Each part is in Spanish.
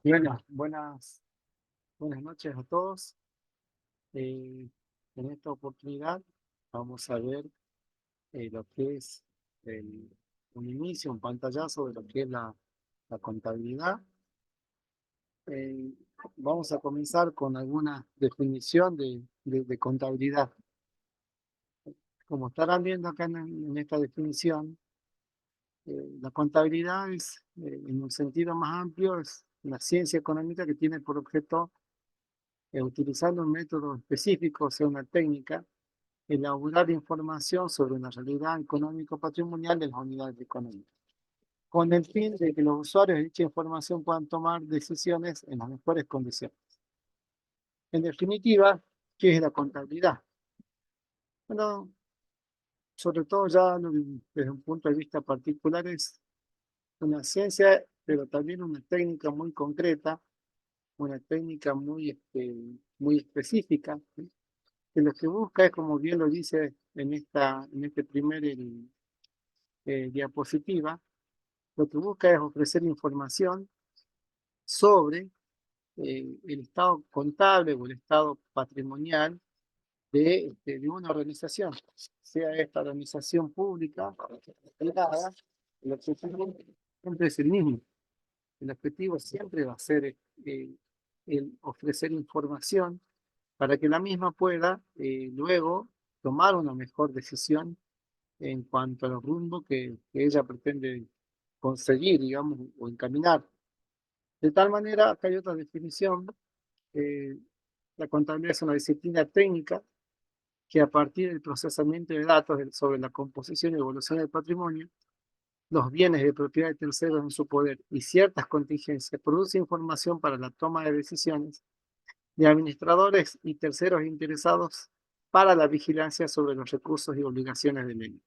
Bueno, buenas noches a todos. Eh, en esta oportunidad vamos a ver lo que es el- un inicio, un pantallazo de lo que es la contabilidad. Eh, Vamos a comenzar con alguna definición de contabilidad. Como estarán viendo acá en esta definición, la contabilidad es, en un sentido más amplio, es una ciencia económica que tiene por objeto, utilizando un método específico, o sea, una técnica, elaborar información sobre una realidad económico-patrimonial de las unidades económicas, con el fin de que los usuarios de dicha información puedan tomar decisiones en las mejores condiciones. En definitiva, ¿qué es la contabilidad? Bueno, sobre todo ya desde un punto de vista particular es una ciencia, pero también una técnica muy concreta, una técnica muy específica, ¿sí? Que lo que busca es, como bien lo dice en este primer diapositiva, lo que busca es ofrecer información sobre el estado contable o el estado patrimonial de una organización, sea esta organización pública o privada. El objetivo siempre es el mismo. El objetivo siempre va a ser el ofrecer información para que la misma pueda luego tomar una mejor decisión en cuanto al rumbo que ella pretende conseguir, digamos, o encaminar. De tal manera, acá hay otra definición. eh, la contabilidad es una disciplina técnica que, a partir del procesamiento de datos sobre la composición y evolución del patrimonio, los bienes de propiedad de terceros en su poder y ciertas contingencias, produce información para la toma de decisiones de administradores y terceros interesados para la vigilancia sobre los recursos y obligaciones del ente.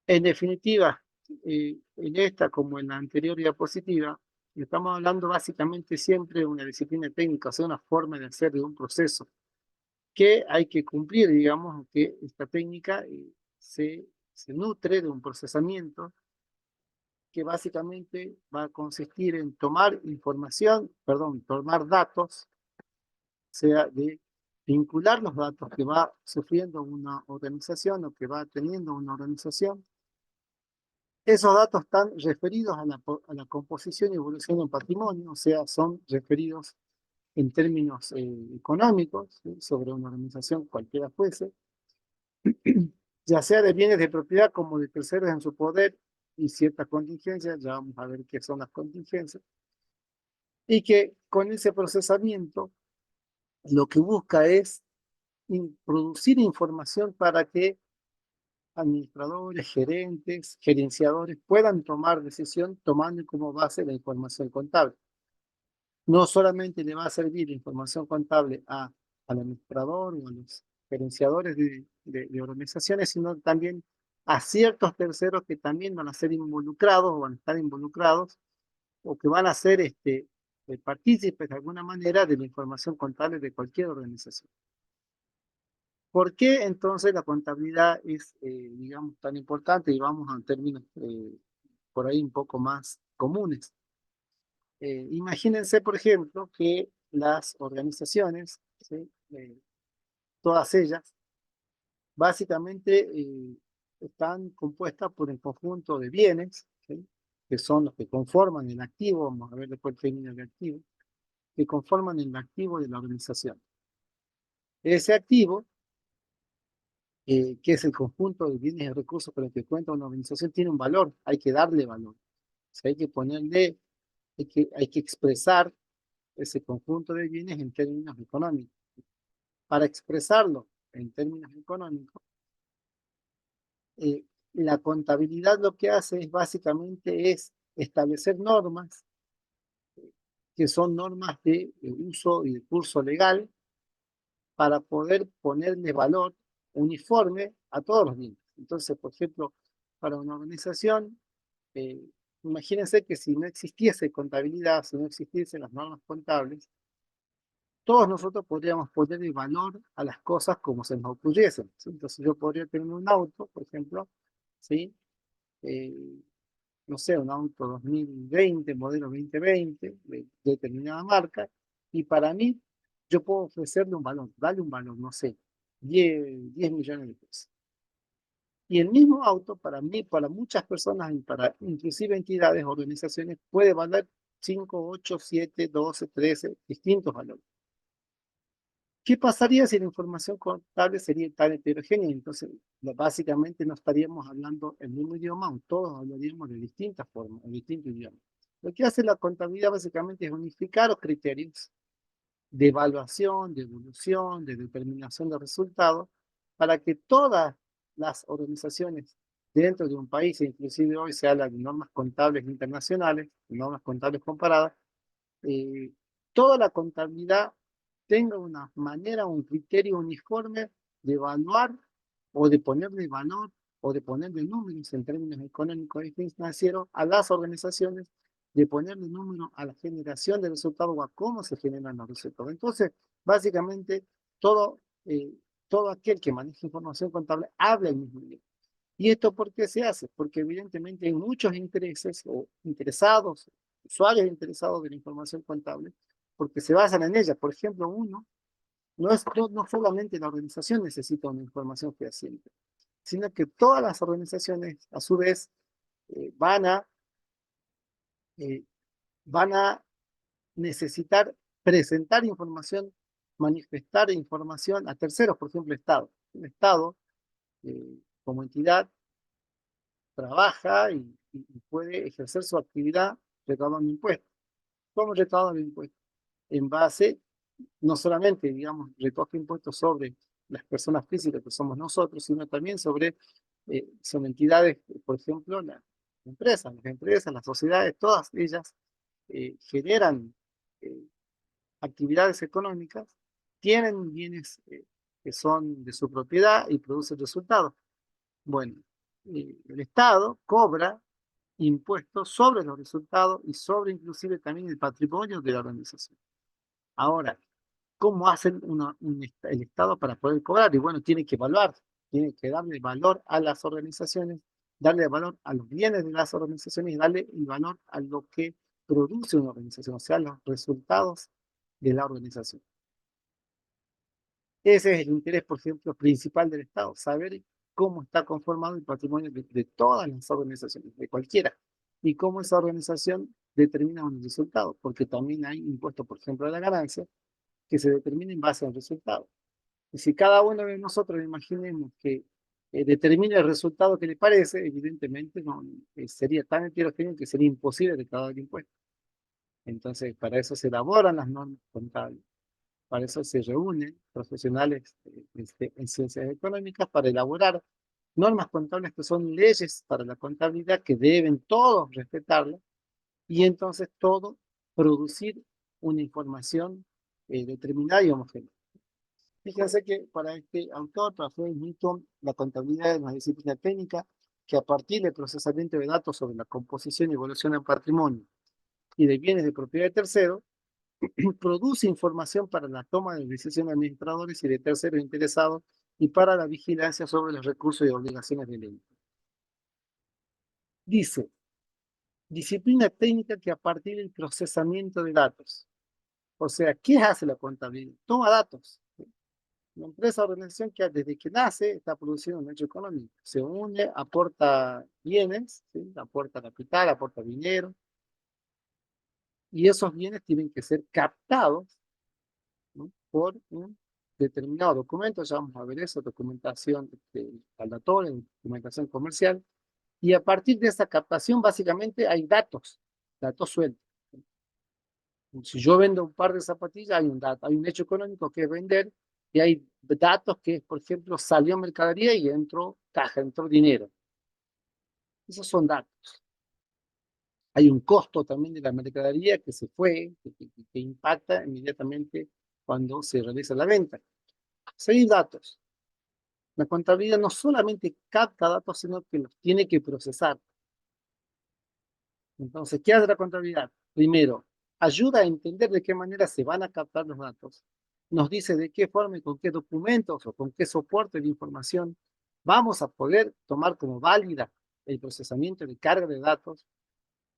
En definitiva, en esta como en la anterior diapositiva, estamos hablando básicamente siempre de una disciplina técnica, o sea, una forma de hacer de un proceso que hay que cumplir, digamos, que esta técnica se nutre de un procesamiento que básicamente va a consistir en tomar información, perdón, tomar datos, sea de vincular los datos que va sufriendo una organización o que va teniendo una organización. Esos datos están referidos a la composición y evolución del patrimonio, o sea, son referidos en términos económicos, ¿sí? Sobre una organización cualquiera fuese, ya sea de bienes de propiedad como de terceros en su poder y ciertas contingencias, ya vamos a ver qué son las contingencias, y que con ese procesamiento lo que busca es producir información para que administradores, gerentes, gerenciadores puedan tomar decisión tomando como base la información contable. No solamente le va a servir la información contable al administrador o a los gerenciadores de organizaciones, sino también a ciertos terceros que también van a ser involucrados o van a estar involucrados o que van a ser partícipes de alguna manera de la información contable de cualquier organización. ¿Por qué entonces la contabilidad es, digamos, tan importante? Y vamos a términos por ahí un poco más comunes. Imagínense, por ejemplo, que las organizaciones, ¿sí? Todas ellas, básicamente están compuestas por un conjunto de bienes, ¿sí? Que son los que conforman el activo, vamos a ver después el término de activo, que conforman el activo de la organización. Ese activo, que es el conjunto de bienes y recursos con los que cuenta una organización, tiene un valor, hay que darle valor. O sea, hay que ponerle, hay que expresar ese conjunto de bienes en términos económicos. Para expresarlo en términos económicos, eh, la contabilidad lo que hace es básicamente es establecer normas que son normas de uso y de curso legal para poder ponerle valor uniforme a todos los bienes. Entonces, por ejemplo, para una organización, eh, imagínense que si no existiese contabilidad, si no existiesen las normas contables, todos nosotros podríamos ponerle valor a las cosas como se nos ocurriesen, ¿sí? Entonces yo podría tener un auto, por ejemplo, ¿sí? Eh, no sé, un auto 2020, modelo 2020, de determinada marca, y para mí, yo puedo ofrecerle un valor, darle un valor, no sé, 10 millones de pesos. Y el mismo auto, para mí, para muchas personas, y para inclusive entidades, organizaciones, puede valer 5, 8, 7, 12, 13 distintos valores. ¿Qué pasaría si la información contable sería tan heterogénea? Entonces, básicamente no estaríamos hablando el mismo idioma, o todos hablaríamos de distintas formas, en distintos idiomas. Lo que hace la contabilidad básicamente es unificar los criterios de evaluación, de evolución, de determinación de resultados, para que todas las organizaciones dentro de un país, e inclusive hoy se habla de normas contables internacionales, normas contables comparadas, eh, toda la contabilidad tenga una manera, un criterio uniforme de evaluar o de ponerle valor o de ponerle números en términos económicos y financieros a las organizaciones, de ponerle número a la generación de resultados o a cómo se generan los resultados. Entonces, básicamente, todo, todo aquel que maneja información contable habla el mismo idioma. ¿Y esto por qué se hace? Porque evidentemente hay muchos intereses o interesados, usuarios interesados de la información contable, porque se basan en ella. Por ejemplo, uno, no solamente la organización necesita una información fehaciente, sino que todas las organizaciones, a su vez, eh, van a, eh, van a necesitar presentar información, manifestar información a terceros, por ejemplo, Estado. El Estado, como entidad, trabaja y puede ejercer su actividad recaudando impuestos. ¿Cómo recaudan impuestos? En base, no solamente, digamos, recoge impuestos sobre las personas físicas que somos nosotros, sino también sobre, son entidades, por ejemplo, las empresas, las sociedades, todas ellas generan eh, actividades económicas, tienen bienes que son de su propiedad y producen resultados. Bueno, el Estado cobra impuestos sobre los resultados y sobre inclusive también el patrimonio de la organización. Ahora, ¿cómo hacen el Estado para poder cobrar? Y bueno, tiene que evaluar, tiene que darle valor a las organizaciones, darle valor a los bienes de las organizaciones y darle el valor a lo que produce una organización, o sea, los resultados de la organización. Ese es el interés, por ejemplo, principal del Estado, saber cómo está conformado el patrimonio de todas las organizaciones, de cualquiera, y cómo esa organización determina un resultado, porque también hay impuestos, por ejemplo, de la ganancia, que se determina en base al resultado. Y si cada uno de nosotros imaginemos que determina el resultado que le parece, evidentemente no, sería tan heterogéneo que sería imposible recaudar el impuesto. Entonces, para eso se elaboran las normas contables. Para eso se reúnen profesionales en ciencias económicas para elaborar normas contables que son leyes para la contabilidad que deben todos respetarlas y entonces todo producir una información determinada y homogénea. Fíjense que para este autor, Rafael Newton, la contabilidad es una disciplina técnica que a partir del procesamiento de datos sobre la composición y evolución del patrimonio y de bienes de propiedad de terceros, produce información para la toma de decisiones de administradores y de terceros interesados y para la vigilancia sobre los recursos y obligaciones del ente. Dice, disciplina técnica que a partir del procesamiento de datos. O sea, ¿qué hace la contabilidad? Toma datos. Una empresa o organización que desde que nace está produciendo un hecho económico. Se une, aporta bienes, ¿sí? Aporta capital, aporta dinero, y esos bienes tienen que ser captados, ¿no? Por un determinado documento, ya vamos a ver eso, documentación aleatoria, documentación comercial, y a partir de esa captación básicamente hay datos, datos sueltos. Si yo vendo un par de zapatillas, hay un dato, hay un hecho económico que es vender, y hay datos que, por ejemplo, salió mercadería y entró caja, entró dinero. Esos son datos. Hay un costo también de la mercadería que se fue, que impacta inmediatamente cuando se realiza la venta. Seis datos. La contabilidad no solamente capta datos, sino que los tiene que procesar. Entonces, ¿qué hace la contabilidad? Primero, ayuda a entender de qué manera se van a captar los datos. Nos dice de qué forma y con qué documentos o con qué soporte de información vamos a poder tomar como válida el procesamiento de carga de datos.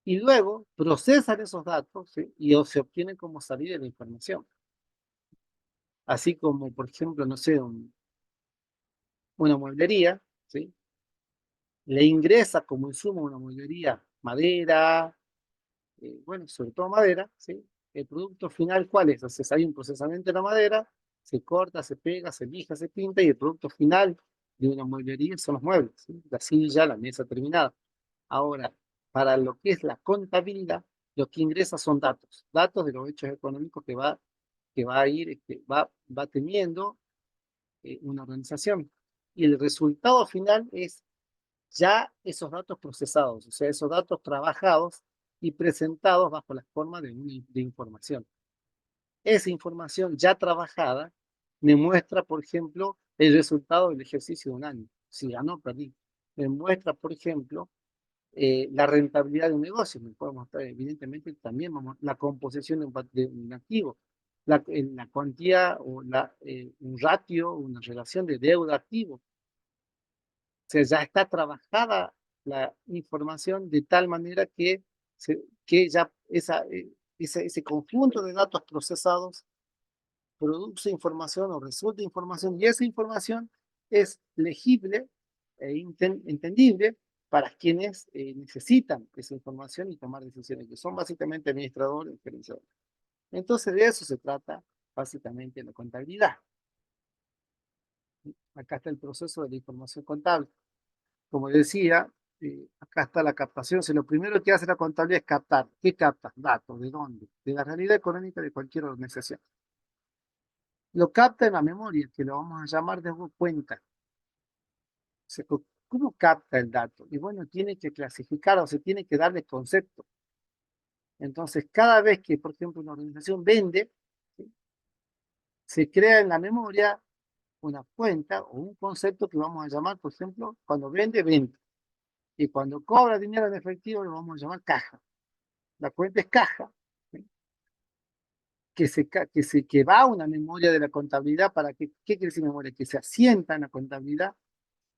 y luego procesan esos datos, ¿sí? Y se obtienen como salida de la información. Así como, por ejemplo, no sé, una mueblería, ¿sí? Le ingresa como insumo una mueblería madera, bueno, sobre todo madera, ¿sí? El producto final, ¿cuál es? Entonces hay un procesamiento de la madera, se corta, se pega, se lija, se pinta, y el producto final de una mueblería son los muebles, ¿sí? La silla, la mesa terminada. Ahora, para lo que es la contabilidad, lo que ingresa son datos, datos de los hechos económicos que va a ir, va teniendo una organización. Y el resultado final es ya esos datos procesados, o sea, esos datos trabajados y presentados bajo la forma de información. Esa información ya trabajada me muestra, por ejemplo, el resultado del ejercicio de un año. Si ganó, perdí. Me muestra, por ejemplo, la rentabilidad de un negocio. Me puede mostrar, evidentemente, también la composición de un activo, la cuantía o un ratio, una relación de deuda-activo. O sea, ya está trabajada la información de tal manera que ya ese conjunto de datos procesados produce información o resulta información, y esa información es legible e entendible para quienes necesitan esa información y tomar decisiones, que son básicamente administradores y gerenciadores. Entonces, de eso se trata básicamente la contabilidad. Acá está el proceso de la información contable. Como decía, acá está la captación. Si lo primero que hace la contabilidad es captar. ¿Qué capta? Datos. ¿De dónde? De la realidad económica de cualquier organización. Lo capta en la memoria, que lo vamos a llamar de cuenta. O sea, ¿cómo capta el dato? Y bueno, tiene que clasificar, o se tiene que darle concepto. Entonces, cada vez que, por ejemplo, una organización vende, ¿sí? Se crea en la memoria una cuenta o un concepto que vamos a llamar, por ejemplo, cuando vende, venta. Y cuando cobra dinero en efectivo, lo vamos a llamar caja. La cuenta es caja, ¿sí? Que va a una memoria de la contabilidad para que, ¿qué quiere decir memoria? Que se asienta en la contabilidad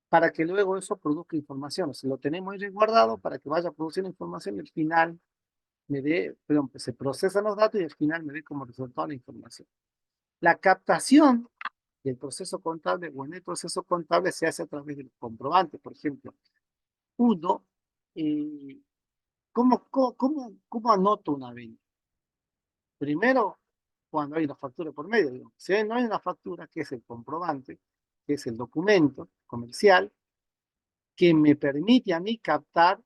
para que luego eso produzca información. O sea, lo tenemos ahí resguardado para que vaya produciendo información y al final me dé, perdón, pues se procesan los datos y al final me dé como resultado la información. La captación del proceso contable o en el proceso contable se hace a través del comprobante. Por ejemplo, uno, eh, ¿cómo anoto una venta? Primero, cuando hay una factura por medio, digo. Si no hay una factura, que es el comprobante, que es el documento comercial, que me permite a mí captar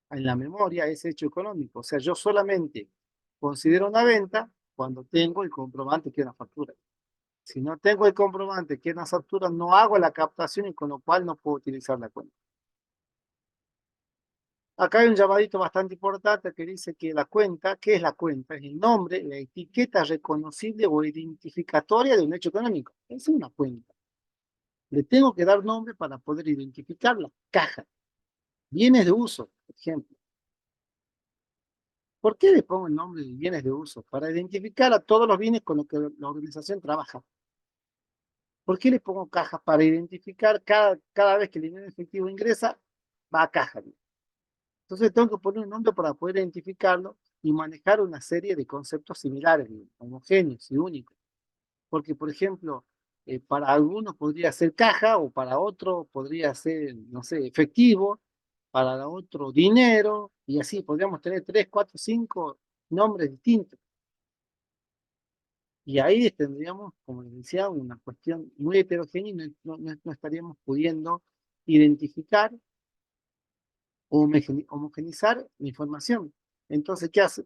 en la memoria ese hecho económico. O sea, yo solamente considero una venta cuando tengo el comprobante que es una factura. Si no tengo el comprobante que es una factura, no hago la captación y con lo cual no puedo utilizar la cuenta. Acá hay un llamadito bastante importante que dice que la cuenta, ¿qué es la cuenta? Es el nombre, la etiqueta reconocible o identificatoria de un hecho económico. Es una cuenta. Le tengo que dar nombre para poder identificarla. Caja, bienes de uso, por ejemplo. ¿Por qué le pongo el nombre de bienes de uso? Para identificar a todos los bienes con los que la organización trabaja. ¿Por qué le pongo caja? Para identificar cada vez que el dinero efectivo ingresa, va a caja. Entonces tengo que poner un nombre para poder identificarlo y manejar una serie de conceptos similares, homogéneos y únicos. Porque, por ejemplo, para algunos podría ser caja o para otro podría ser, no sé, efectivo, para otro dinero, y así podríamos tener 3, 4, 5 nombres distintos. Y ahí tendríamos, como les decía, una cuestión muy heterogénea y no estaríamos pudiendo identificar o homogenizar la información. Entonces, ¿qué hace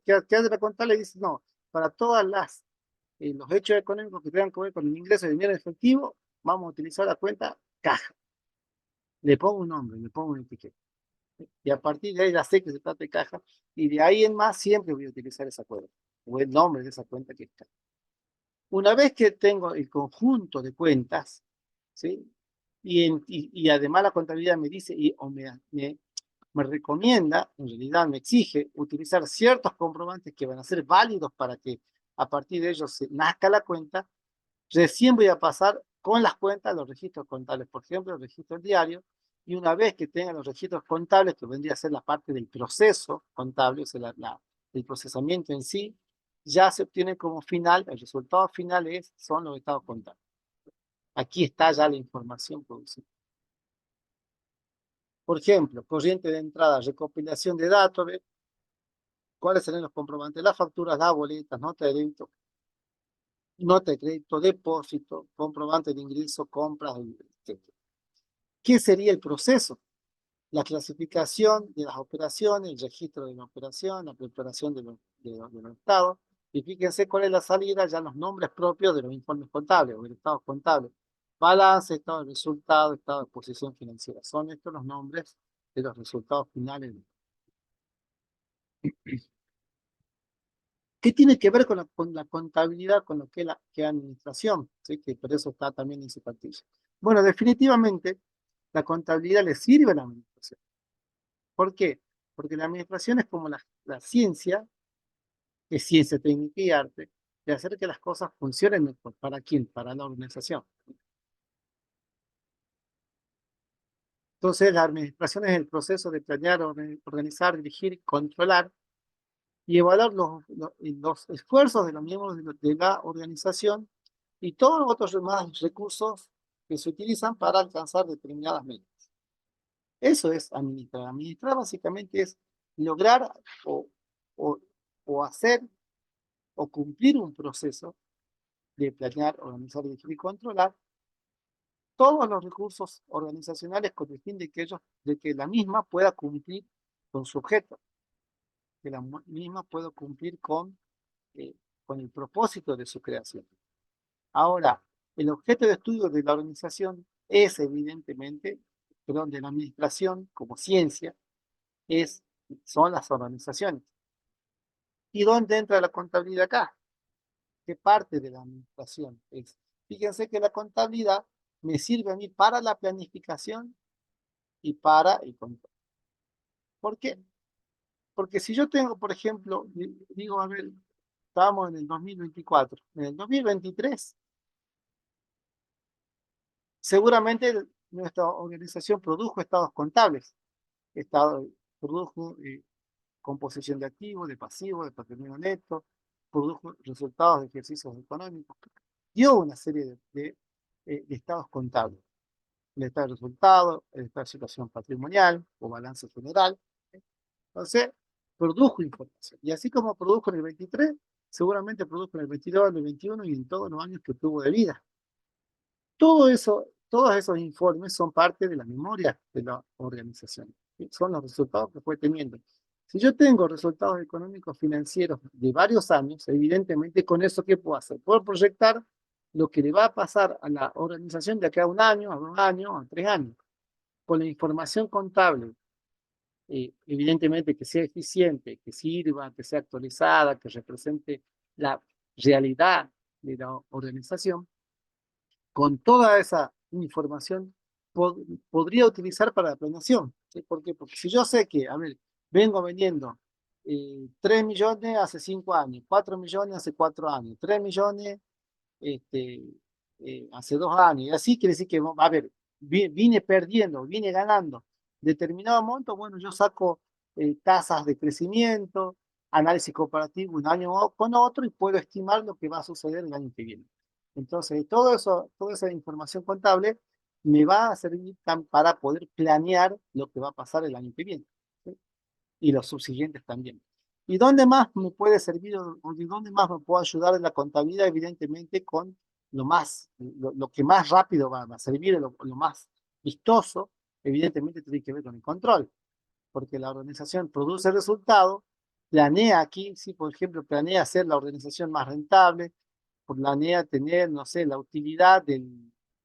la contable? Dice, no, para todas los hechos económicos que tengan que ver con el ingreso de dinero en efectivo, vamos a utilizar la cuenta caja. Le pongo un nombre, le pongo una etiqueta. Y a partir de ahí ya sé que se trata de caja, y de ahí en más siempre voy a utilizar esa cuenta, o el nombre de esa cuenta que está. Una vez que tengo el conjunto de cuentas, ¿sí? Y además la contabilidad me dice, o me recomienda, en realidad me exige, utilizar ciertos comprobantes que van a ser válidos para que a partir de ellos se nazca la cuenta, recién voy a pasar con las cuentas a los registros contables, por ejemplo, el registro diario, Y una vez que tengan los registros contables, que vendría a ser la parte del proceso contable, o sea, el procesamiento en sí, ya se obtiene como final, el resultado final son los estados contables. Aquí está ya la información producida. Por ejemplo, corriente de entrada, recopilación de datos, cuáles serán los comprobantes, las facturas, las boletas, nota de crédito, depósito, comprobante de ingreso, compras, etc. ¿Qué sería el proceso? La clasificación de las operaciones, el registro de la operación, la preparación de los estados. Y fíjense cuál es la salida, ya los nombres propios de los informes contables o de los estados contables. Balance, estado de resultado, estado de posición financiera. Son estos los nombres de los resultados finales. ¿Qué tiene que ver con la contabilidad, con lo que es la administración? ¿Sí? Que por eso está también en su cartilla. Bueno, definitivamente la contabilidad le sirve a la administración. ¿Por qué? Porque la administración es como la ciencia, que es ciencia, técnica y arte, de hacer que las cosas funcionen mejor. ¿Para quién? Para la organización. Entonces, la administración es el proceso de planear, organizar, dirigir, controlar y evaluar los esfuerzos de los miembros de la organización y todos los otros demás recursos que se utilizan para alcanzar determinadas metas. Eso es administrar. Administrar básicamente es lograr o, o, o hacer o cumplir un proceso de planear, organizar, dirigir y controlar todos los recursos organizacionales con el fin de que la misma pueda cumplir con su objeto, que la misma pueda cumplir con el propósito de su creación. Ahora, el objeto de estudio de la organización es evidentemente, perdón, de la administración como ciencia, son las organizaciones. ¿Y dónde entra la contabilidad acá? ¿Qué parte de la administración es? Fíjense que la contabilidad me sirve a mí para la planificación y para el control. ¿Por qué? Porque si yo tengo, por ejemplo, digo, a ver, estamos en el 2024, en el 2023, seguramente nuestra organización produjo estados contables, produjo composición de activos, de pasivos, de patrimonio neto, produjo resultados de ejercicios económicos, dio una serie de estados contables. El estado de resultado, el estado de situación patrimonial o balance general. Entonces, produjo información. Y así como produjo en el 23, seguramente produjo en el 22, en el 21 y en todos los años que tuvo de vida. Todo eso, todos esos informes son parte de la memoria de la organización. Son los resultados que fue teniendo. Si yo tengo resultados económicos financieros de varios años, evidentemente con eso, ¿qué puedo hacer? Puedo proyectar lo que le va a pasar a la organización de acá a un año, a 2 años, a 3 años. Con la información contable, evidentemente que sea eficiente, que sirva, que sea actualizada, que represente la realidad de la organización, con toda esa información podría utilizar para la planeación. ¿Sí? ¿Por qué? Porque si yo sé que, a ver, vengo vendiendo 3 millones hace 5 años, 4 millones hace 4 años, 3 millones hace 2 años, y así quiere decir que, a ver, vine perdiendo, vine ganando determinado monto, bueno, yo saco tasas de crecimiento, análisis comparativo un año con otro y puedo estimar lo que va a suceder el año que viene. Entonces, todo eso, toda esa información contable me va a servir para poder planear lo que va a pasar el año que viene, ¿sí? Y los subsiguientes también. ¿Y dónde más me puede servir o de dónde más me puede ayudar en la contabilidad? Evidentemente con lo que más rápido va a servir, lo más vistoso, evidentemente tiene que ver con el control, porque la organización produce resultados, planea aquí, si por ejemplo planea hacer la organización más rentable, planea tener, no sé, la utilidad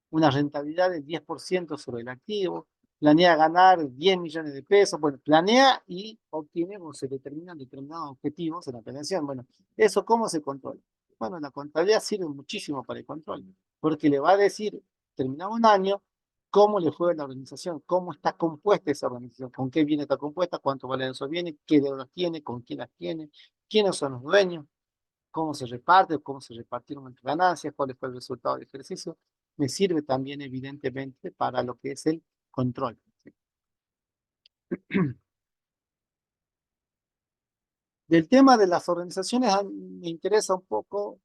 una rentabilidad del 10% sobre el activo, planea ganar 10 millones de pesos, bueno, planea y obtiene o se determinan determinados objetivos en la planeación. Bueno, ¿eso cómo se controla? Bueno, la contabilidad sirve muchísimo para el control, porque le va a decir, terminado un año, cómo le fue a la organización, cómo está compuesta esa organización, con qué viene está compuesta, cuánto vale esos bienes, qué deudas tiene, con quién las tiene, quiénes son los dueños, cómo se reparte, cómo se repartieron las ganancias, cuál fue el resultado del ejercicio. Me sirve también, evidentemente, para lo que es el control. Del tema de las organizaciones me interesa un poco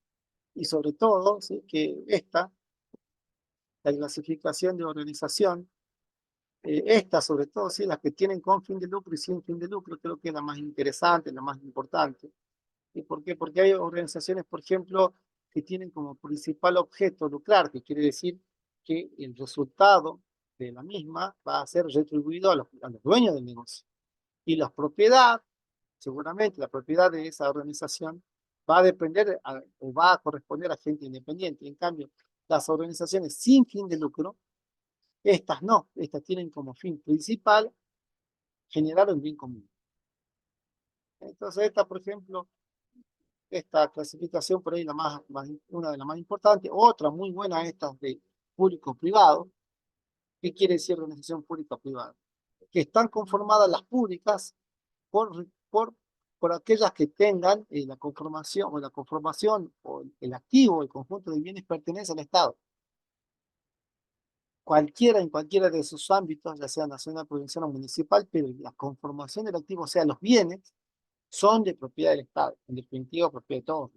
y sobre todo, ¿sí? Que la clasificación de organización, esta sobre todo, ¿sí? Las que tienen con fin de lucro y sin fin de lucro, creo que es la más interesante, la más importante. ¿Y por qué? Porque hay organizaciones, por ejemplo, que tienen como principal objeto lucrar, que quiere decir que el resultado de la misma va a ser retribuido a los dueños del negocio. Y la propiedad, seguramente la propiedad de esa organización va a depender o va a corresponder a gente independiente. En cambio, las organizaciones sin fin de lucro, estas no, estas tienen como fin principal generar un bien común. Entonces, esta, por ejemplo, esta clasificación por ahí una de las más importantes. Otra muy buena, esta de público-privado. ¿Qué quiere decir organización pública-privada? Que están conformadas las públicas por, por, por aquellas que tengan la conformación o el activo, el conjunto de bienes pertenece al Estado. En cualquiera de sus ámbitos, ya sea nacional, provincial o municipal, pero la conformación del activo, o sea, los bienes, son de propiedad del Estado, en definitiva, propiedad de todos.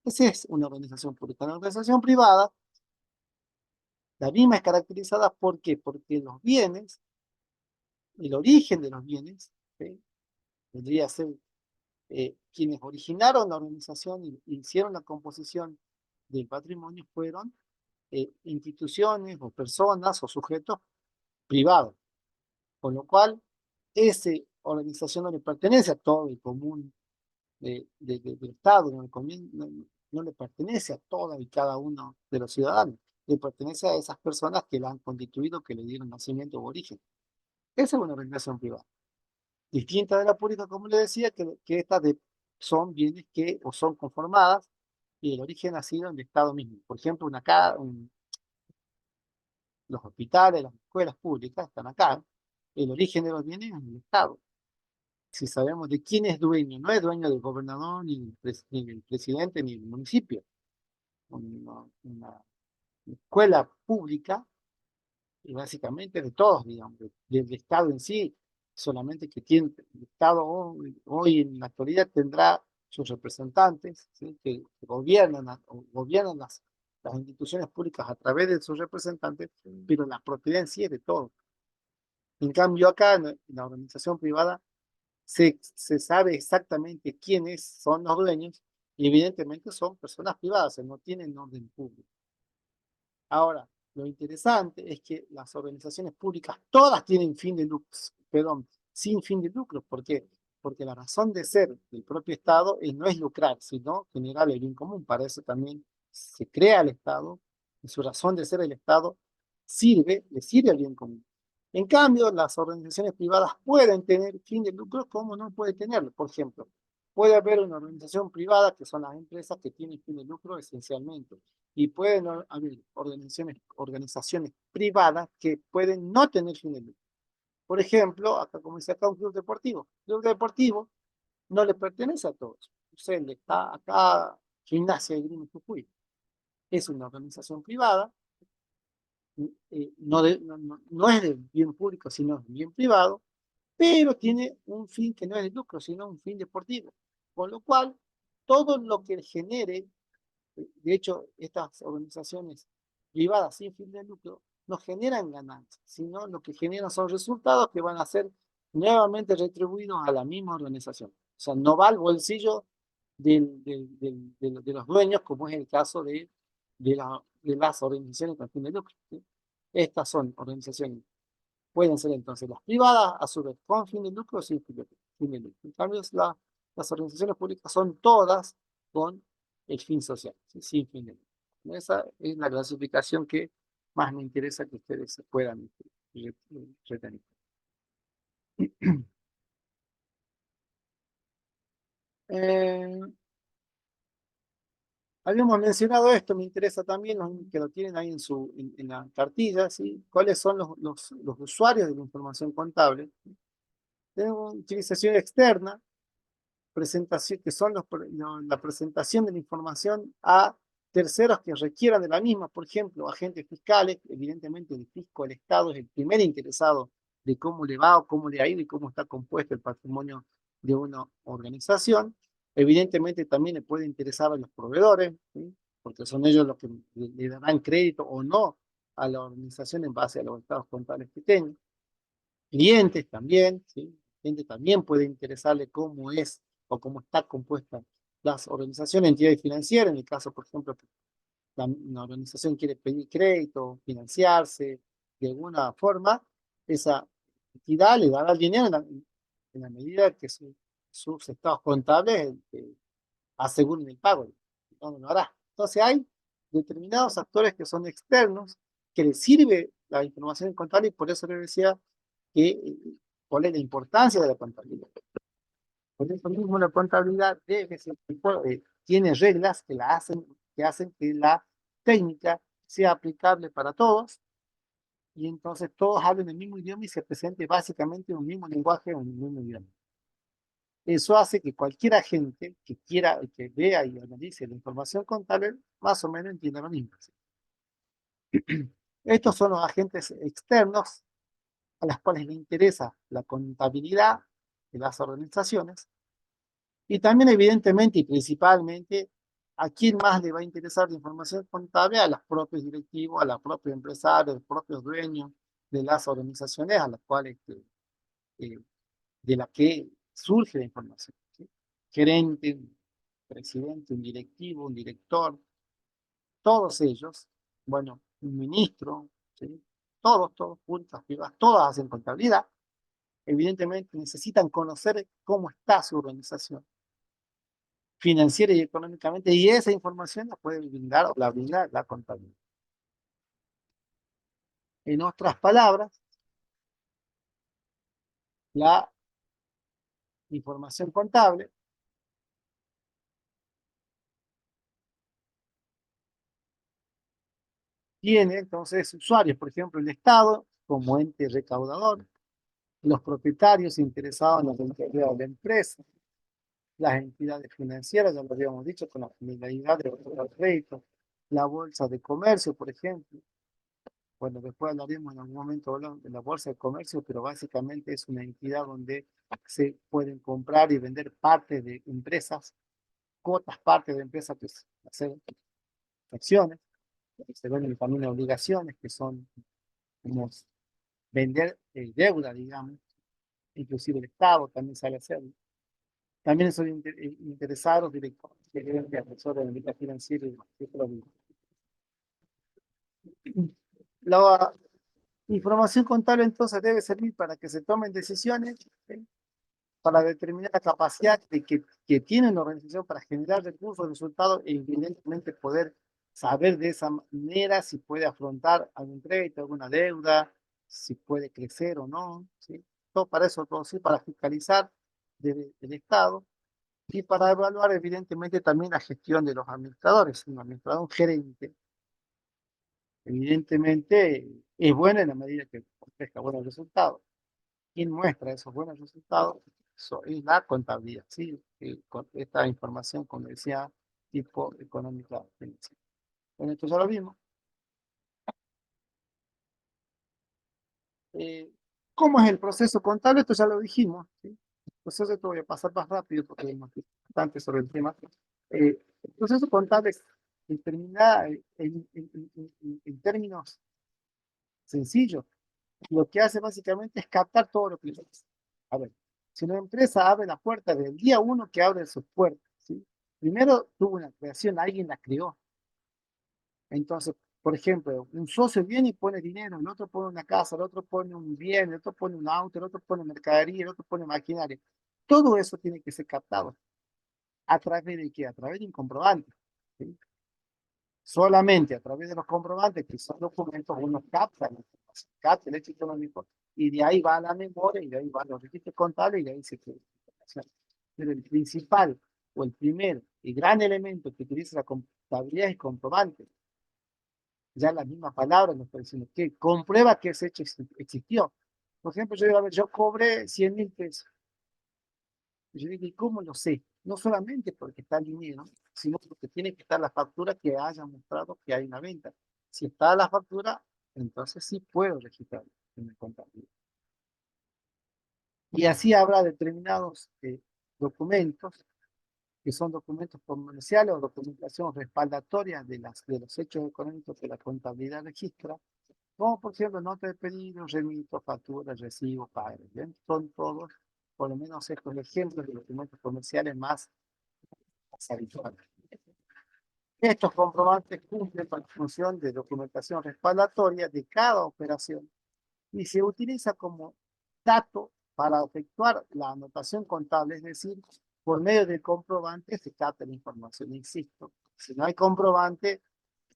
Esa es una organización pública. Una organización privada, la misma es caracterizada ¿por qué? Porque los bienes, el origen de los bienes, ¿sí? Vendría a ser quienes originaron la organización y hicieron la composición del patrimonio fueron instituciones o personas o sujetos privados, con lo cual esa organización no le pertenece a todo el común del Estado, no le pertenece a toda y cada uno de los ciudadanos, le pertenece a esas personas que la han constituido, que le dieron nacimiento o origen. Esa es una organización privada. Distinta de la pública, como le decía, que estas son bienes que o son conformadas y el origen ha sido en el Estado mismo. Por ejemplo, los hospitales, las escuelas públicas están acá. El origen de los bienes es en el Estado. Si sabemos de quién es dueño, no es dueño del gobernador, ni del presidente, ni del municipio. Una escuela pública y básicamente de todos, digamos, del Estado en sí, solamente que tiene el Estado hoy en la actualidad tendrá sus representantes, ¿sí? Que gobiernan las instituciones públicas a través de sus representantes, pero la propiedad en sí es de todos. En cambio, acá en la organización privada se sabe exactamente quiénes son los dueños y evidentemente son personas privadas, no tienen orden público. Ahora, lo interesante es que las organizaciones públicas todas tienen fin de lucro, perdón, sin fin de lucro. ¿Por qué? Porque la razón de ser del propio Estado no es lucrar, sino generar el bien común. Para eso también se crea el Estado, y su razón de ser el Estado le sirve al bien común. En cambio, las organizaciones privadas pueden tener fin de lucro como no puede tenerlo. Por ejemplo, puede haber una organización privada, que son las empresas que tienen fin de lucro esencialmente, y pueden haber organizaciones privadas que pueden no tener fin de lucro. Por ejemplo, acá como dice acá un club deportivo. El club deportivo no le pertenece a todos. Usted le está acá, Gimnasia de Grima Jujuy. Es una organización privada, no es de bien público, sino de bien privado, pero tiene un fin que no es de lucro, sino un fin deportivo. Con lo cual, todo lo que genere, de hecho, estas organizaciones privadas sin fin de lucro no generan ganancias, sino lo que generan son resultados que van a ser nuevamente retribuidos a la misma organización. O sea, no va al bolsillo de los dueños, como es el caso de las organizaciones con fin de lucro, ¿sí? Estas son organizaciones, pueden ser entonces las privadas, a su vez con fin de lucro o sin fin de lucro. En cambio, las organizaciones públicas son todas con el fin social, ¿sí? Sin fin de lucro. Esa es la clasificación que más me interesa que ustedes se puedan retener. Eh, Habíamos mencionado esto, me interesa también, que lo tienen ahí en la cartilla, ¿sí? ¿Cuáles son los usuarios de la información contable? Tenemos utilización externa, presentación, que son la presentación de la información a terceros que requieran de la misma, por ejemplo, agentes fiscales. Evidentemente el fisco, el Estado, es el primer interesado de cómo le va o cómo le ha ido y cómo está compuesto el patrimonio de una organización. Evidentemente también le puede interesar a los proveedores, ¿sí? Porque son ellos los que le darán crédito o no a la organización en base a los estados contables que tengan. Clientes también, ¿sí? Cliente también puede interesarle cómo es o cómo está compuesta las organizaciones, entidades financieras, en el caso, por ejemplo, que una organización quiere pedir crédito, financiarse de alguna forma, esa entidad le dará el dinero en la medida que sus estados contables aseguren el pago. No lo hará. Entonces hay determinados actores que son externos, que les sirve la información contable y por eso les decía que cuál es la importancia de la contabilidad. Por eso mismo la contabilidad debe ser, tiene reglas que hacen que la técnica sea aplicable para todos y entonces todos hablen el mismo idioma y se presente básicamente un mismo lenguaje o un mismo idioma. Eso hace que cualquier agente que quiera, que vea y analice la información contable, más o menos entienda lo mismo. Estos son los agentes externos a las cuales le interesa la contabilidad de las organizaciones y también evidentemente y principalmente a quién más le va a interesar la información contable, a los propios directivos, a los propios empresarios, a los propios dueños de las organizaciones a las cuales eh, de la que surge la información, ¿sí? Gerente, un presidente, un directivo, un director, todos ellos, bueno, un ministro, ¿sí? Todos, públicas, privadas, todas hacen contabilidad. Evidentemente necesitan conocer cómo está su organización financiera y económicamente, y esa información la puede brindar o la brinda la contabilidad. En otras palabras, la información contable tiene entonces usuarios, por ejemplo, el Estado como ente recaudador, los propietarios interesados en la rentabilidad de la empresa, las entidades financieras, ya lo habíamos dicho, con la finalidad de otorgar crédito, la bolsa de comercio, por ejemplo. Bueno, después hablaremos en algún momento de la bolsa de comercio, pero básicamente es una entidad donde se pueden comprar y vender partes de empresas, cuotas partes de empresas que hacen acciones, se venden también obligaciones que son como vender deuda, digamos, inclusive el Estado también sale a hacerlo. También soy interesados directores, gerentes, asesores de mercado financiero y demás. La información contable entonces debe servir para que se tomen decisiones, ¿sí? Para determinar la capacidad que tiene la organización para generar recursos, resultados e evidentemente poder saber de esa manera si puede afrontar algún crédito, alguna deuda, si puede crecer o no, ¿sí? Todo para eso, todo sí, para fiscalizar del Estado y para evaluar evidentemente también la gestión de los administradores. Un administrador, un gerente, evidentemente es bueno en la medida que ofrezca buenos resultados. ¿Quién muestra esos buenos resultados? Eso es la contabilidad, ¿sí? Con esta información, como decía, tipo económica. Bueno, esto ya lo vimos. Eh, ¿Cómo es el proceso contable? Esto ya lo dijimos, ¿sí? El proceso, esto voy a pasar más rápido porque hay bastante sobre el tema. El proceso contable es determinada en términos sencillos. Lo que hace básicamente es captar todo lo que le hace. A ver, si una empresa abre la puerta desde el día uno que abre sus puertas, ¿sí? Primero tuvo una creación, alguien la creó. Entonces, por ejemplo, un socio viene y pone dinero, el otro pone una casa, el otro pone un bien, el otro pone un auto, el otro pone mercadería, el otro pone maquinaria. Todo eso tiene que ser captado. ¿A través de qué? A través de un comprobante, ¿sí? Solamente a través de los comprobantes, que son documentos, uno capta la información, capta el hecho económico, y de ahí va a la memoria, y de ahí va a los registros contables, y de ahí se queda la información. Pero el principal, o el primer y gran elemento que utiliza la contabilidad es el comprobante. Ya la misma palabra nos está diciendo que comprueba que ese hecho existió. Por ejemplo, yo digo, a ver, yo cobré 100.000 pesos. Y yo digo, ¿y cómo lo sé? No solamente porque está el dinero, sino porque tiene que estar la factura que haya mostrado que hay una venta. Si está la factura, entonces sí puedo registrar en el contabilidad. Y así habrá determinados documentos que son documentos comerciales o documentación respaldatoria de los hechos económicos que la contabilidad registra, como por ejemplo nota de pedido, remito, factura, recibo, pago. ¿Bien? Son todos, por lo menos estos ejemplos de documentos comerciales más habituales. Estos comprobantes cumplen con la función de documentación respaldatoria de cada operación y se utiliza como dato para efectuar la anotación contable, es decir, por medio del comprobante se capta la información. Insisto, si no hay comprobante,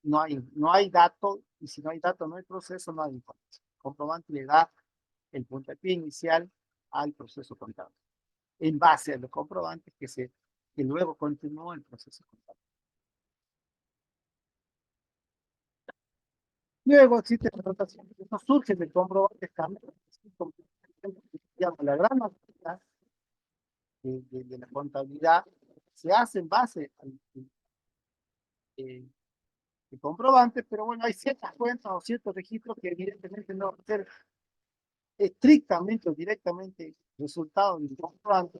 no hay dato, y si no hay dato, no hay proceso, no hay información. El comprobante le da el puntapié inicial al proceso contable, en base a los comprobantes que luego continúa el proceso contable. Luego existe la anotación, que no surge del comprobante también, la gran mayoría de la contabilidad se hace en base al eh, comprobante, pero bueno, hay ciertas cuentas o ciertos registros que evidentemente no van a ser estrictamente o directamente resultado del comprobante,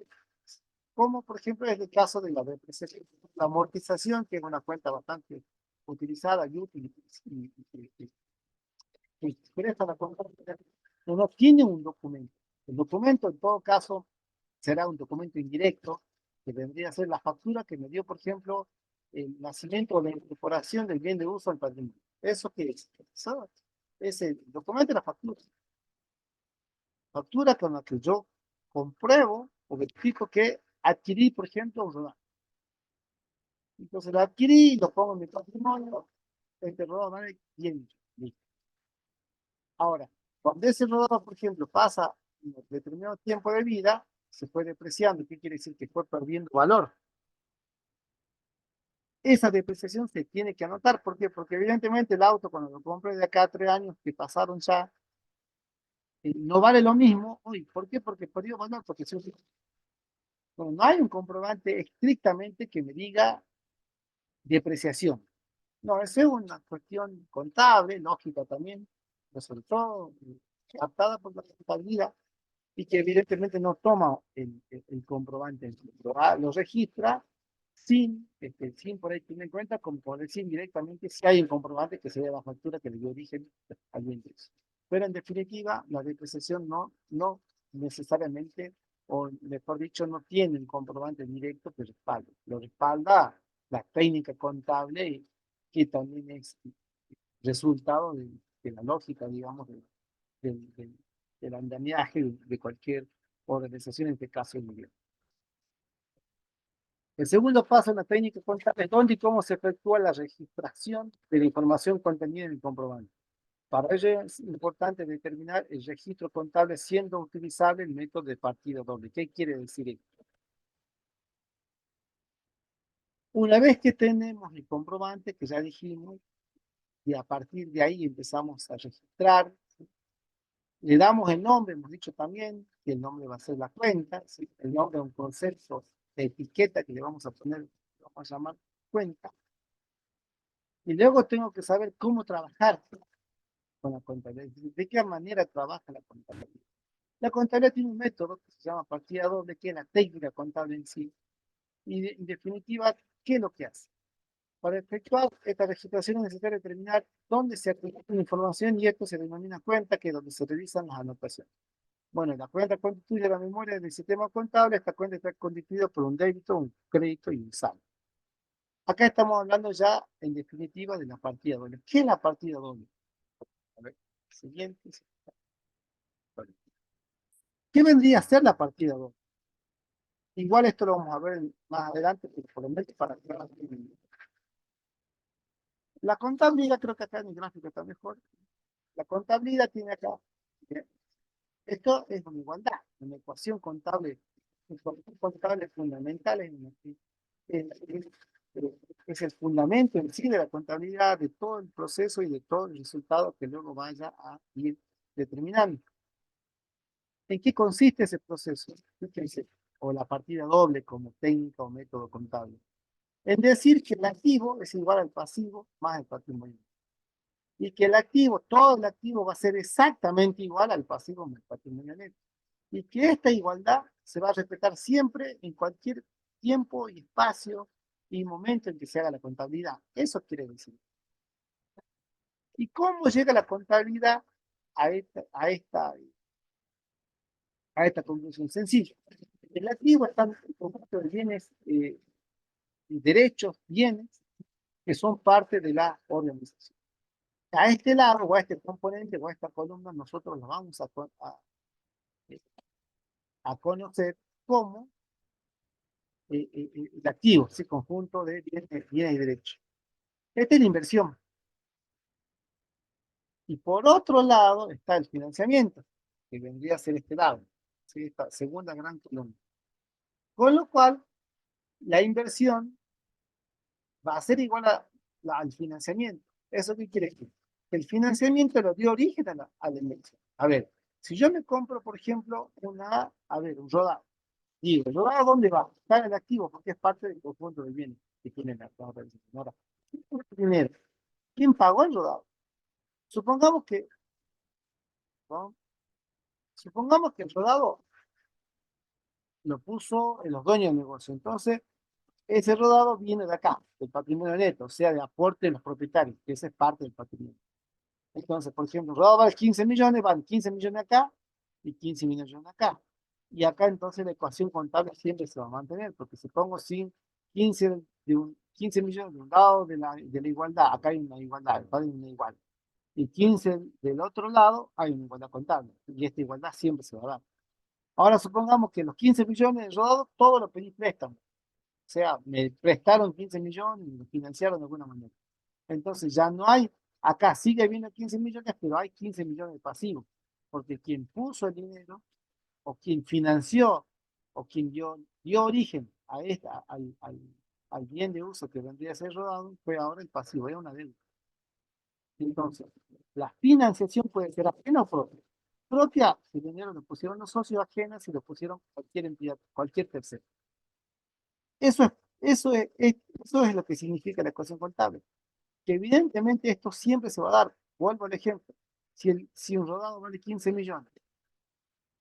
como por ejemplo es el caso de la depreciación, la amortización, que es una cuenta bastante utilizada y útil y expresa la contabilidad, no tiene un documento. El documento en todo caso será un documento indirecto que vendría a ser la factura que me dio, por ejemplo, el nacimiento o la incorporación del bien de uso al patrimonio. ¿Eso qué es? Eso es el documento de la factura. Factura con la que yo compruebo o verifico que adquirí, por ejemplo, un rodado. Entonces lo adquirí, lo pongo en mi patrimonio, este rodado vale bien. Listo. Ahora, cuando ese rodado, por ejemplo, pasa un determinado tiempo de vida, se fue depreciando. ¿Qué quiere decir? Que fue perdiendo valor. Esa depreciación se tiene que anotar. ¿Por qué? Porque evidentemente el auto, cuando lo compré de acá a 3 años que pasaron ya, no vale lo mismo. Uy, ¿por qué? Porque perdió valor. Porque bueno, no hay un comprobante estrictamente que me diga depreciación. No, eso es una cuestión contable, lógica también, pero sobre todo captada por la contabilidad y que evidentemente no toma el comprobante, lo registra sin por ahí tener en cuenta, como por decir directamente, si hay un comprobante que se dé la factura que le dio origen al bien de eso. Pero en definitiva, la depreciación no necesariamente, o mejor dicho, no tiene un comprobante directo que respalde. Lo respalda la técnica contable, que también es resultado de la lógica, digamos, del, del andamiaje de cualquier organización, en este caso el gobierno. El segundo paso en la técnica contable es dónde y cómo se efectúa la registración de la información contenida en el comprobante. Para ello es importante determinar el registro contable siendo utilizable el método de partida doble. ¿Qué quiere decir esto? Una vez que tenemos el comprobante, que ya dijimos, y a partir de ahí empezamos a registrar, le damos el nombre, hemos dicho también que el nombre va a ser la cuenta, ¿sí? El nombre es un concepto de etiqueta que le vamos a poner, vamos a llamar cuenta. Y luego tengo que saber cómo trabajar con la contabilidad, de qué manera trabaja la contabilidad. La contabilidad tiene un método que se llama partida doble, que es la técnica contable en sí. Y en definitiva, ¿qué es lo que hace? Para efectuar esta registración es necesario determinar dónde se acumula la información y esto se denomina cuenta, que es donde se revisan las anotaciones. Bueno, la cuenta constituye la memoria del sistema contable. Esta cuenta está constituida por un débito, un crédito y un saldo. Acá estamos hablando ya, en definitiva, de la partida doble. ¿Qué es la partida doble? A ver, siguiente. ¿Qué vendría a ser la partida doble? Igual esto lo vamos a ver más adelante, pero por lo menos para que la contabilidad, creo que acá en el gráfico está mejor. La contabilidad tiene acá, esto es una igualdad, una ecuación contable, fundamental es el fundamento en sí de la contabilidad, de todo el proceso y de todo el resultado que luego vaya a ir determinando. ¿En qué consiste ese proceso? O la partida doble como técnica o método contable. En decir que el activo es igual al pasivo más el patrimonio. Y que el activo, todo el activo va a ser exactamente igual al pasivo más el patrimonio neto. y que esta igualdad se va a respetar siempre en cualquier tiempo y espacio y momento en que se haga la contabilidad. Eso quiere decir. ¿Y cómo llega la contabilidad a esta conclusión? Sencillo. El activo está en el conjunto de bienes, derechos, bienes, que son parte de la organización. A este lado, o a este componente, o a esta columna, nosotros lo vamos a conocer como el activo, ese conjunto de bienes y derechos. Esta es la inversión. Y por otro lado está el financiamiento, que vendría a ser este lado, ¿sí? Esta segunda gran columna. Con lo cual, la inversión va a ser igual al financiamiento. ¿Eso qué quiere decir? Que el financiamiento lo dio origen a la inversión. A ver, si yo me compro, por ejemplo, un rodado, digo, ¿el rodado dónde va? Está en el activo, porque es parte del conjunto de bienes que tiene la organización. Ahora, primero, ¿quién pagó el rodado? Supongamos que, ¿no? Supongamos que el rodado lo puso en los dueños del negocio. Entonces, ese rodado viene de acá, del patrimonio neto, o sea, de aporte de los propietarios, que esa es parte del patrimonio. Entonces, por ejemplo, el rodado vale 15 millones, van 15 millones acá y 15 millones acá. Y acá entonces la ecuación contable siempre se va a mantener, porque si pongo 15, 15 millones de un lado de la igualdad, acá hay una igualdad, vale una igual. Y 15 del otro lado hay una igualdad contable. Y esta igualdad siempre se va a dar. Ahora supongamos que los 15 millones de rodados, todo lo pedí préstamo. O sea, me prestaron 15 millones y lo financiaron de alguna manera. Entonces ya no hay, acá sigue habiendo 15 millones, pero hay 15 millones de pasivos. Porque quien puso el dinero, o quien financió, o quien dio origen al bien de uso que vendría a ser rodado, fue ahora el pasivo, es una deuda. Entonces, la financiación puede ser ajena o propia. Propia, si el dinero lo pusieron los socios, ajenas si lo pusieron cualquier entidad, cualquier tercero. Eso es, eso es lo que significa la ecuación contable. Que evidentemente esto siempre se va a dar. Vuelvo al ejemplo. Si un rodado vale 15 millones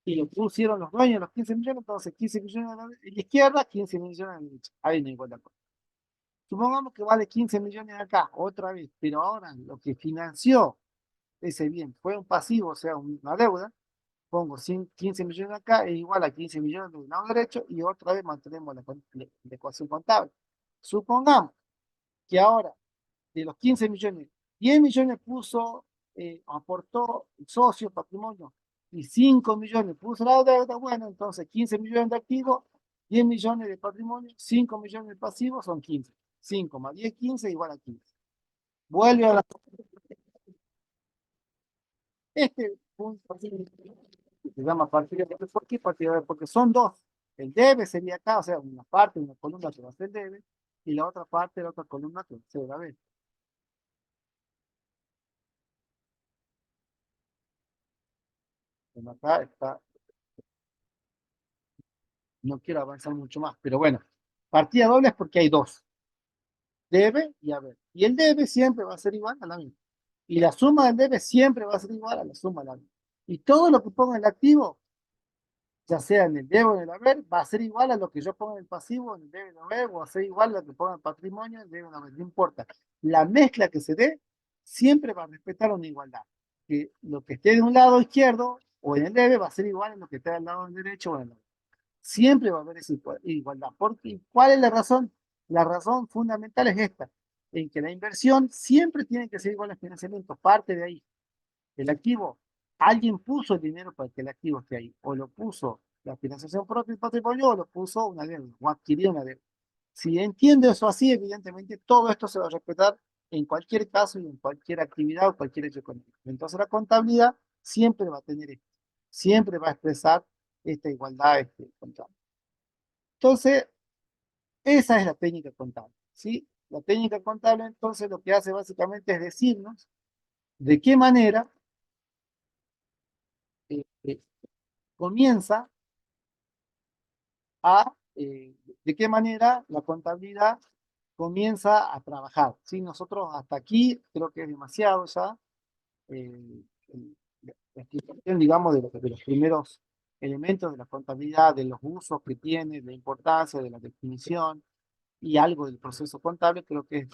y lo pusieron los dueños los 15 millones, entonces 15 millones a la izquierda, 15 millones a la derecha. Ahí no hay igualdad. Supongamos que vale 15 millones acá, otra vez, pero ahora lo que financió ese bien fue un pasivo, o sea, una deuda. Pongo 15 millones acá, es igual a 15 millones del lado derecho y otra vez mantenemos la ecuación contable. Supongamos que ahora de los 15 millones, 10 millones aportó el socio patrimonio y 5 millones puso la deuda, bueno, entonces 15 millones de activos, 10 millones de patrimonio, 5 millones de pasivos son 15. 5 más 10, 15 igual a 15. Vuelve a la... Este punto se llama partida. ¿Por qué partida? Porque son dos. El debe sería acá, o sea, una parte, una columna que va a ser debe, y la otra parte, la otra columna que va a ser haber. Bueno, acá está, no quiero avanzar mucho más, pero bueno, partida doble es porque hay dos, debe y haber. Y el debe siempre va a ser igual a la misma. Y la suma del debe siempre va a ser igual a la suma de la misma. Y todo lo que ponga en el activo, ya sea en el debe o en el haber, va a ser igual a lo que yo ponga en el pasivo, en el debe, en el haber, o va a ser igual a lo que ponga en el patrimonio, en el debe, en el haber, no importa. La mezcla que se dé siempre va a respetar una igualdad. Que lo que esté de un lado izquierdo o en el debe va a ser igual a lo que esté del lado derecho o en el haber. Siempre va a haber esa igualdad. ¿Cuál es la razón? La razón fundamental es esta, en que la inversión siempre tiene que ser igual al financiamiento, parte de ahí. El activo, alguien puso el dinero para que el activo esté ahí, o lo puso la financiación propia del patrimonio, o lo puso una deuda, o adquirió una deuda. Si entiende eso así, evidentemente todo esto se va a respetar en cualquier caso y en cualquier actividad o cualquier hecho económico. Entonces la contabilidad siempre va a tener esto, siempre va a expresar esta igualdad contable. Entonces, esa es la técnica contable, ¿sí? La técnica contable entonces lo que hace básicamente es decirnos de qué manera eh, eh, comienza de qué manera la contabilidad comienza a trabajar. ¿Sí? Nosotros hasta aquí creo que es demasiado ya la explicación, digamos, de los primeros elementos de la contabilidad, de los usos que tiene, de la importancia, de la definición y algo del proceso contable, creo que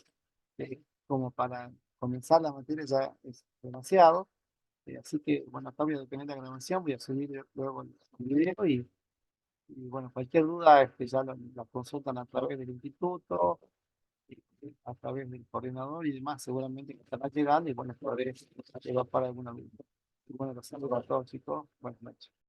es como para comenzar la materia ya es demasiado. Así que, bueno, acá voy a detener la grabación, voy a subir luego el video y, bueno, cualquier duda ya la consultan a través del instituto, a través del coordinador y demás, seguramente que estará llegando y bueno, podré llevar para alguna duda. Y bueno, los saludos a todos chicos, buenas noches.